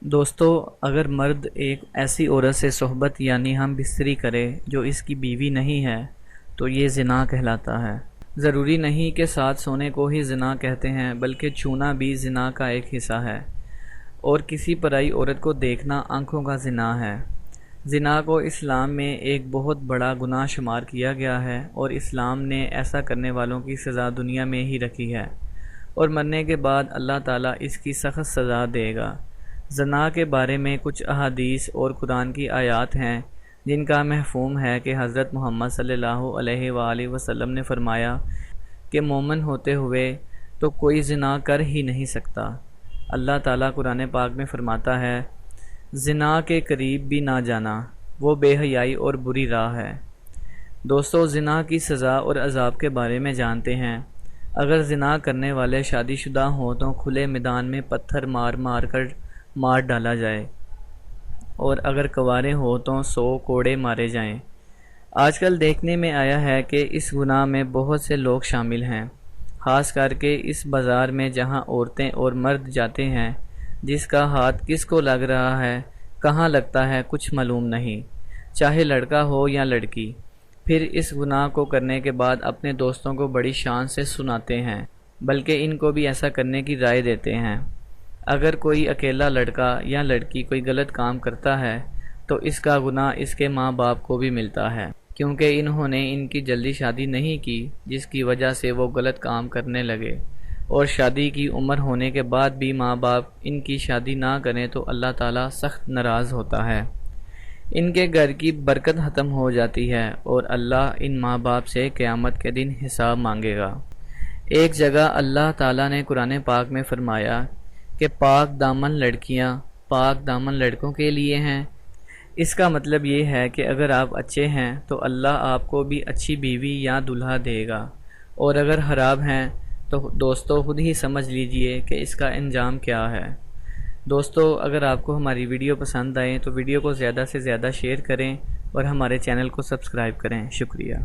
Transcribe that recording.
دوستو، اگر مرد ایک ایسی عورت سے صحبت یعنی ہم بستری کرے جو اس کی بیوی نہیں ہے تو یہ زنا کہلاتا ہے۔ ضروری نہیں کہ ساتھ سونے کو ہی زنا کہتے ہیں، بلکہ چھونا بھی زنا کا ایک حصہ ہے، اور کسی پرائی عورت کو دیکھنا آنکھوں کا زنا ہے۔ زنا کو اسلام میں ایک بہت بڑا گناہ شمار کیا گیا ہے، اور اسلام نے ایسا کرنے والوں کی سزا دنیا میں ہی رکھی ہے، اور مرنے کے بعد اللہ تعالیٰ اس کی سخت سزا دے گا۔ زنا کے بارے میں کچھ احادیث اور قرآن کی آیات ہیں جن کا مفہوم ہے کہ حضرت محمد صلی اللہ علیہ وآلہ وسلم نے فرمایا کہ مومن ہوتے ہوئے تو کوئی زنا کر ہی نہیں سکتا۔ اللہ تعالیٰ قرآن پاک میں فرماتا ہے، زنا کے قریب بھی نہ جانا، وہ بے حیائی اور بری راہ ہے۔ دوستو، زنا کی سزا اور عذاب کے بارے میں جانتے ہیں۔ اگر زنا کرنے والے شادی شدہ ہوں تو کھلے میدان میں پتھر مار ڈالا جائے، اور اگر کنوارے ہوں تو 100 کوڑے مارے جائیں۔ آج کل دیکھنے میں آیا ہے کہ اس گناہ میں بہت سے لوگ شامل ہیں، خاص کر کے اس بازار میں جہاں عورتیں اور مرد جاتے ہیں، جس کا ہاتھ کس کو لگ رہا ہے، کہاں لگتا ہے، کچھ معلوم نہیں، چاہے لڑکا ہو یا لڑکی۔ پھر اس گناہ کو کرنے کے بعد اپنے دوستوں کو بڑی شان سے سناتے ہیں، بلکہ ان کو بھی ایسا کرنے کی رائے دیتے ہیں۔ اگر کوئی اکیلا لڑکا یا لڑکی کوئی غلط کام کرتا ہے تو اس کا گناہ اس کے ماں باپ کو بھی ملتا ہے، کیونکہ انہوں نے ان کی جلدی شادی نہیں کی، جس کی وجہ سے وہ غلط کام کرنے لگے، اور شادی کی عمر ہونے کے بعد بھی ماں باپ ان کی شادی نہ کریں تو اللہ تعالیٰ سخت ناراض ہوتا ہے، ان کے گھر کی برکت ختم ہو جاتی ہے، اور اللہ ان ماں باپ سے قیامت کے دن حساب مانگے گا۔ ایک جگہ اللہ تعالیٰ نے قرآن پاک میں فرمایا کہ پاک دامن لڑکیاں پاک دامن لڑکوں کے لیے ہیں۔ اس کا مطلب یہ ہے کہ اگر آپ اچھے ہیں تو اللہ آپ کو بھی اچھی بیوی یا دلہا دے گا، اور اگر خراب ہیں تو دوستو خود ہی سمجھ لیجئے کہ اس کا انجام کیا ہے۔ دوستو، اگر آپ کو ہماری ویڈیو پسند آئے تو ویڈیو کو زیادہ سے زیادہ شیئر کریں اور ہمارے چینل کو سبسکرائب کریں۔ شکریہ۔